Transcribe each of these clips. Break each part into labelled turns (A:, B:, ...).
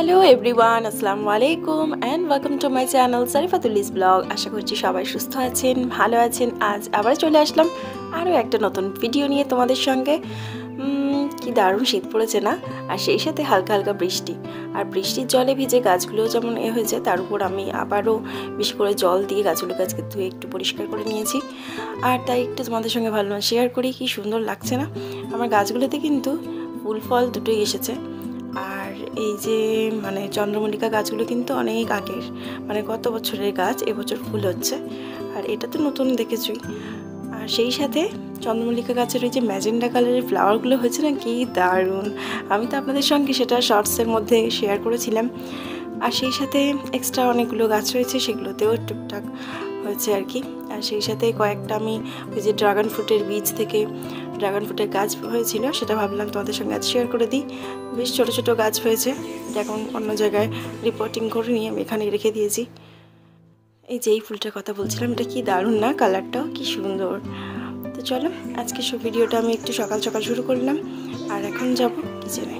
A: Hello everyone, আসসালামু আলাইকুম and welcome to my channel সারিফাতুলিস ব্লগ। আশা করছি সবাই সুস্থ আছেন, ভালো আছেন। আজ আবার চলে আসলাম আরও একটা নতুন ভিডিও নিয়ে তোমাদের সঙ্গে। কি দারুণ শীত পড়েছে না, আর সেই সাথে হালকা হালকা বৃষ্টি। আর বৃষ্টির জলে ভিজে গাছগুলো যেমন হয়েছে, তার উপর আমি আবারও বেশি করে জল দিয়ে গাছকে ধুয়ে একটু পরিষ্কার করে নিয়েছি। আর তাই একটু তোমাদের সঙ্গে ভালো শেয়ার করি। কি সুন্দর লাগছে না আমার গাছগুলোতে, কিন্তু ফুল ফল দুটোই এসেছে। আর এই যে চন্দ্রমল্লিকা গাছগুলো কিন্তু অনেক আগের, গত বছরের গাছ, এবছর ফুল হচ্ছে। আর এটা তো নতুন দেখেছই। আর সেই সাথে চন্দ্রমল্লিকা গাছের ওই যে ম্যাজেন্ডা কালারের ফ্লাওয়ারগুলো হয়েছে না, কি দারুণ। আমি তো আপনাদের সঙ্গে সেটা শর্টসের মধ্যে শেয়ার করেছিলাম। আর সেই সাথে এক্সট্রা অনেকগুলো গাছ রয়েছে, সেগুলোতেও টুকটাক হয়েছে আর কি। আর সেই সাথে কয়েকটা আমি ওই যে ড্রাগন ফ্রুটের বীজ থেকে ড্রাগন ফ্রুটের গাছ হয়েছিল, সেটা ভাবলাম তোমাদের সঙ্গে আজ শেয়ার করে দিই। বেশ ছোটো ছোটো গাছ হয়েছে, এখন অন্য জায়গায় রিপোর্টিং করে নিয়ে আমি এখানে রেখে দিয়েছি। এই যে এই ফুলটার কথা বলছিলাম, এটা কি দারুণ না, কালারটাও কি সুন্দর। তো চলো, আজকে সব ভিডিওটা আমি একটু সকাল সকাল শুরু করলাম। আর এখন যাব কিচেনে।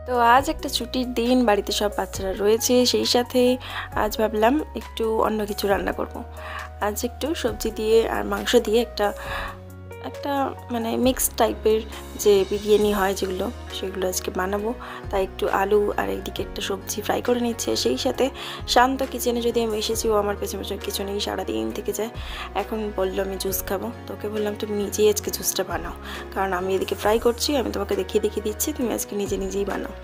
A: তো আজ একটা ছুটির দিন, বাড়িতে সব বাচ্চারা রয়েছে, সেই সাথে আজ ভাবলাম একটু অন্য কিছু রান্না করব। আজ একটু সবজি দিয়ে আর মাংস দিয়ে একটা একটা মিক্স টাইপের যে বিরিয়ানি হয় যেগুলো, সেগুলো আজকে বানাবো। তাই একটু আলু আর একদিকে একটা সবজি ফ্রাই করে নিচ্ছে। সেই সাথে শান্ত কিচেনে যদি আমি এসেছি, ও আমার পেছনে পেছনে কিছু নেই, সারাদিন থেকে যায়। এখন বললো আমি জুস খাবো, তোকে বললাম তুমি নিজেই আজকে জুসটা বানাও, কারণ আমি এদিকে ফ্রাই করছি, আমি তোমাকে দেখিয়ে দিচ্ছি, তুমি আজকে নিজেই বানাও।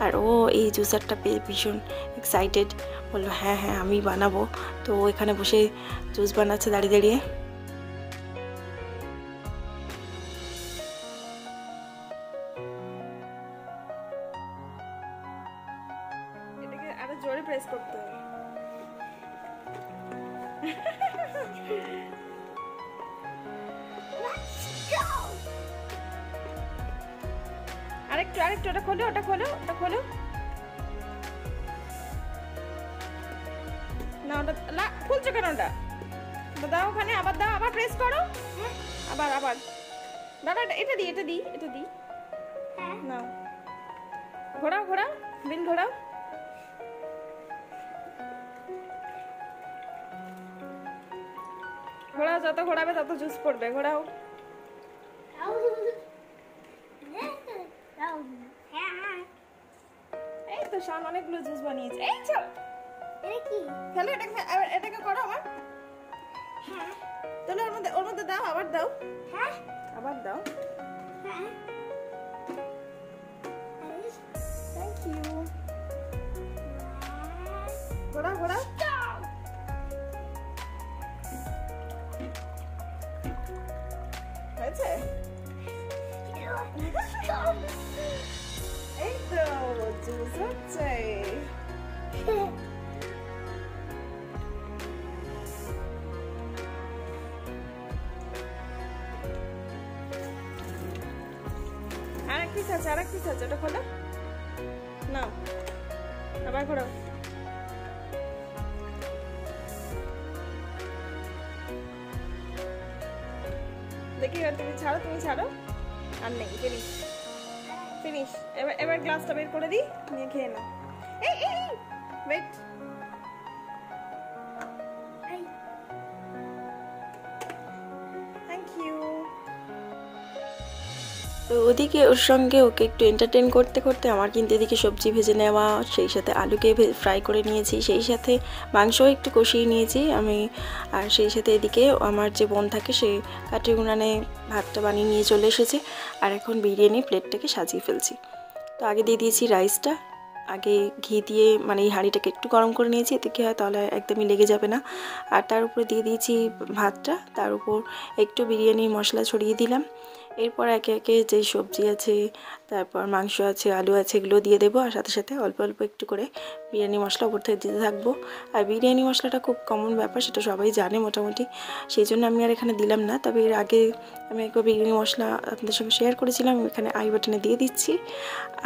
A: আর ও এই জুসারটা পেয়ে ভীষণ এক্সাইটেড, বললো হ্যাঁ হ্যাঁ আমি বানাবো। তো এখানে বসে জুস বানাচ্ছে দাঁড়িয়ে দাঁড়িয়ে। আরো জোরে প্রেস করতে হবে। আরেকটু ওটা খোলো না, ওটা খুলছো কেন? ওটা দাও ওখানে, আবার দাও, আবার প্রেস করো, আবার দাদা এটা দিই নাও, ঘোরাও বিল ঘোরাও। যত ঘোরাবে তত জুস পড়বে, ঘোরাও। এই তো শান অনেকগুলো জুস বানিয়েছে। এই চল, খেলো, এটাকে করো আমার। তাহলে ওর মধ্যে দাও, আবার দাও, আবার দাও। Thank you. ঘোরাও হয়েছে। এই তো জুস হচ্ছে। আরেক পিস আছে, ওটা খোলো, নাও, আবার ঘোরাও। দেখি তুমি ছাড়ো। আর নেই, ফিনিশ। এবার গ্লাসটা বের করে দিই, নিয়ে খেয়ে নাও। এই ওয়েট, থ্যাংক ইউ। তো ওদিকে ওর সঙ্গে ওকে একটু এন্টারটেন করতে করতে আমার কিন্তু এদিকে সবজি ভেজে নেওয়া, সেই সাথে আলুকে ফ্রাই করে নিয়েছি, সেই সাথে মাংসও একটু কষিয়ে নিয়েছি আমি। আর সেই সাথে এদিকে আমার যে বোন থাকে, সে কাঠের উনানে ভাতটা বানিয়ে নিয়ে চলে এসেছে। আর এখন বিরিয়ানি প্লেটটাকে সাজিয়ে ফেলছি। তো আগে দিয়ে দিয়েছি রাইসটা, আগে ঘি দিয়ে এই হাঁড়িটাকে একটু গরম করে নিয়েছি, এতে কি হয় তাহলে একদমই লেগে যাবে না। আর তার উপরে দিয়ে দিয়েছি ভাতটা, তার উপর একটু বিরিয়ানির মশলা ছড়িয়ে দিলাম। এরপর একে একে যে সবজি আছে, তারপর মাংস আছে, আলু আছে, এগুলো দিয়ে দেবো। আর সাথে সাথে অল্প অল্প একটু করে বিরিয়ানি মশলা উপর থেকে দিতে থাকবো। আর বিরিয়ানি মশলাটা খুব কমন ব্যাপার, সেটা সবাই জানে মোটামুটি, সেই জন্য আমি আর এখানে দিলাম না। তবে এর আগে আমি একবার বিরিয়ানি মশলা আপনাদের সঙ্গে শেয়ার করেছিলাম, এখানে আই বাটনে দিয়ে দিচ্ছি।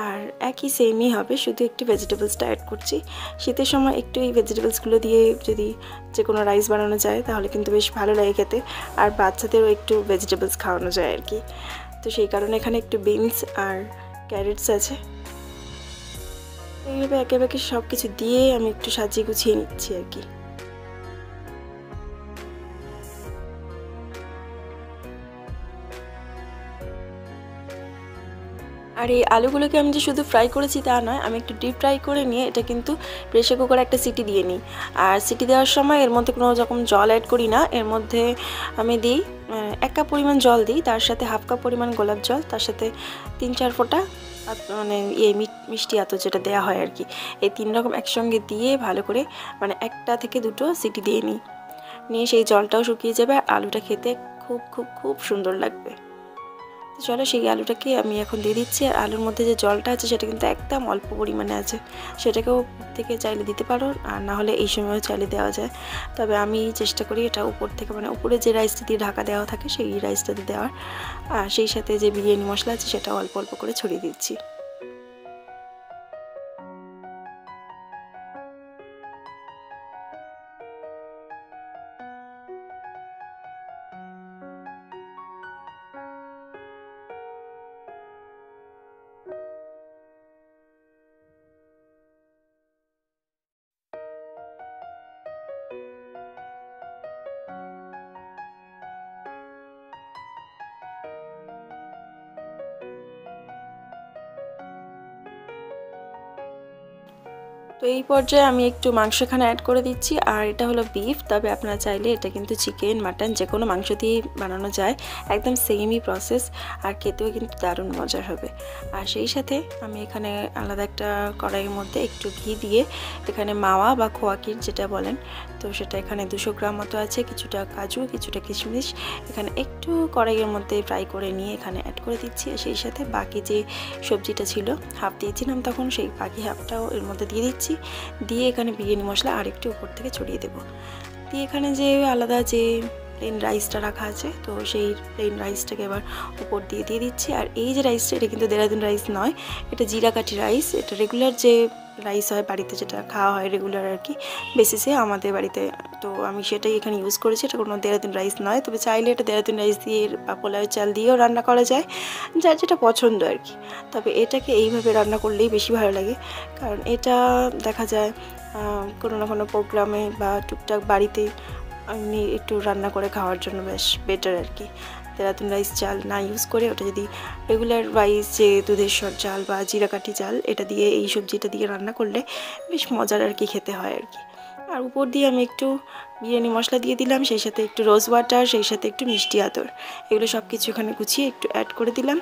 A: আর একই সেমই হবে, শুধু একটু ভেজিটেবলসটা অ্যাড করছি। শীতের সময় একটু এই ভেজিটেবলসগুলো দিয়ে যদি যে কোনো রাইস বানানো যায় তাহলে কিন্তু বেশ ভালো লাগে খেতে, আর বাচ্চাদেরও একটু ভেজিটেবলস খাওয়ানো যায় আর কি। তো সেই কারণে এখানে একটু বিনস আর ক্যারেটস আছে। এইভাবে একে একে সব কিছু দিয়ে আমি একটু সাজিয়ে গুছিয়ে নিচ্ছি আর কি। আর এই আলুগুলোকে আমি যে শুধু ফ্রাই করেছি তা নয়, আমি একটু ডিপ ফ্রাই করে নিয়ে এটা কিন্তু প্রেসার কুকারে একটা সিটি দিয়ে নিই। আর সিটি দেওয়ার সময় এর মধ্যে কোনো রকম জল অ্যাড করি না, এর মধ্যে আমি দিই 1 কাপ পরিমাণ জল দিই, তার সাথে হাফ কাপ পরিমাণ গোলাপ জল, তার সাথে 3-4 ফোঁটা মানে এই মিষ্টি আতর যেটা দেওয়া হয় আর কি। এই 3 রকম একসঙ্গে দিয়ে ভালো করে মানে 1টা থেকে 2টো সিটি দিয়ে নিয়ে সেই জলটাও শুকিয়ে যাবে, আর আলুটা খেতে খুব খুব খুব সুন্দর লাগবে। চলো সেই আলুটাকে আমি এখন দিয়ে দিচ্ছি। আর আলুর মধ্যে যে জলটা আছে সেটা কিন্তু একদম অল্প পরিমাণে আছে, সেটাকেও থেকে চাইলে দিতে পারো, আর না হলে এই সময়ও চাইলে দেওয়া যায়। তবে আমি চেষ্টা করি এটা উপর থেকে মানে উপরে যে রাইসটা দিয়ে ঢাকা দেওয়া থাকে সেই রাইসটাতে দেওয়ার। আর সেই সাথে যে বিরিয়ানি মশলা আছে সেটা অল্প অল্প করে ছড়িয়ে দিচ্ছি। তো এই পর্যায়ে আমি একটু মাংস এখানে অ্যাড করে দিচ্ছি। আর এটা হলো বিফ, তবে আপনারা চাইলে এটা কিন্তু চিকেন, মাটন যে কোনো মাংস দিয়ে বানানো যায়, একদম সেমই প্রসেস, আর খেতেও কিন্তু দারুণ মজার হবে। আর সেই সাথে আমি এখানে আলাদা একটা কড়াইয়ের মধ্যে একটু ঘি দিয়ে এখানে মাওয়া বা খোয়াকির যেটা বলেন, তো সেটা এখানে 200 গ্রাম মতো আছে, কিছুটা কাজু, কিছুটা কিশমিশ এখানে একটু কড়াইয়ের মধ্যে ফ্রাই করে নিয়ে এখানে অ্যাড করে দিচ্ছি। আর সেই সাথে বাকি যে সবজিটা ছিল হাফ দিয়েছিলাম তখন, সেই বাকি হাফটাও এর মধ্যে দিয়ে দিচ্ছি। দিয়ে এখানে বিরিয়ানি মশলা আরেকটু উপর থেকে ছড়িয়ে দেব। দিয়ে এখানে যে আলাদা যে প্লেন রাইসটা রাখা আছে, তো সেই প্লেন রাইসটাকে এবার উপর দিয়ে দিচ্ছি। আর এই যে রাইসটা, এটা কিন্তু দেরাদুন রাইস নয়, এটা জিরাকাঠি রাইস। এটা রেগুলার যে রাইস হয় বাড়িতে, যেটা খাওয়া হয় রেগুলার আর কি বেসিসে আমাদের বাড়িতে, তো আমি সেটাই এখানে ইউজ করেছি। এটা কোনো দেরাদুন রাইস নয়, তবে চাইলে এটা দেরাদুন রাইস দিয়ে বা পোলাওয়ের চাল দিয়েও রান্না করা যায়, যার যেটা পছন্দ আর কি। তবে এটাকে এইভাবে রান্না করলেই বেশি ভালো লাগে, কারণ এটা দেখা যায় কোনো না কোনো প্রোগ্রামে বা টুকটাক বাড়িতে আমি একটু রান্না করে খাওয়ার জন্য বেশ বেটার আর কি। দেরাদুন রাইস চাল না ইউজ করে ওটা যদি রেগুলার রাইস যে দুধেশ্বর চাল বা জিরাকাঠি চাল এটা দিয়ে এই সবজিটা দিয়ে রান্না করলে বেশ মজার আর কি খেতে হয় আর কি। আর উপর দিয়ে আমি একটু বিরিয়ানি মশলা দিয়ে দিলাম, সেই সাথে একটু রোজ ওয়াটার, সেই সাথে একটু মিষ্টি আতর, এগুলো সব কিছু এখানে গুছিয়ে একটু অ্যাড করে দিলাম।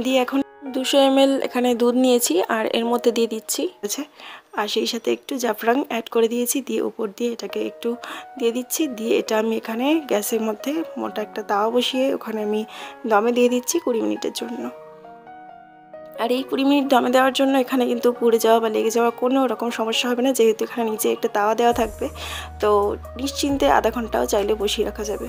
A: দিয়ে এখন 200 ml এখানে দুধ নিয়েছি আর এর মধ্যে দিয়ে দিচ্ছি আর সেই সাথে একটু জাফরান অ্যাড করে দিয়েছি। দিয়ে উপর দিয়ে এটাকে একটু দিয়ে দিচ্ছি। দিয়ে এটা আমি এখানে গ্যাসের মধ্যে মোটা একটা তাওয়া বসিয়ে ওখানে আমি দমে দিয়ে দিচ্ছি 20 মিনিটের জন্য। আর এই 20 মিনিট দমে দেওয়ার জন্য এখানে কিন্তু পুড়ে যাওয়া বা লেগে যাওয়ার কোনো রকম সমস্যা হবে না, যেহেতু এখানে নিচে একটা তাওয়া দেওয়া থাকবে। তো নিশ্চিন্তে আধা ঘন্টাও চাইলে বসিয়ে রাখা যাবে,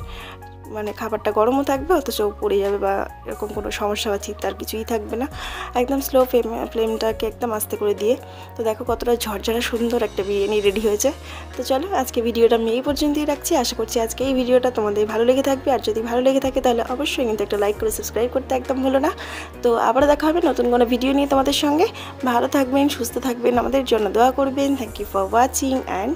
A: মানে খাবারটা গরমও থাকবে অথচ পড়ে যাবে বা এরকম কোনো সমস্যা বা চিন্তার কিছুই থাকবে না। একদম স্লো ফ্লেমটাকে একদম আস্তে করে দিয়ে, তো দেখো কতটা ঝরঝরা সুন্দর একটা বিরিয়ানি রেডি হয়েছে। তো চলো আজকে ভিডিওটা আমি এই পর্যন্তই রাখছি। আশা করছি আজকে এই ভিডিওটা তোমাদের ভালো লেগে থাকবে, আর যদি ভালো লেগে থাকে তাহলে অবশ্যই কিন্তু একটা লাইক করে সাবস্ক্রাইব করতে একদম ভুলো না। তো আবার দেখা হবে নতুন কোনো ভিডিও নিয়ে তোমাদের সঙ্গে। ভালো থাকবেন, সুস্থ থাকবেন, আমাদের জন্য দোয়া করবেন। Thank you for watching and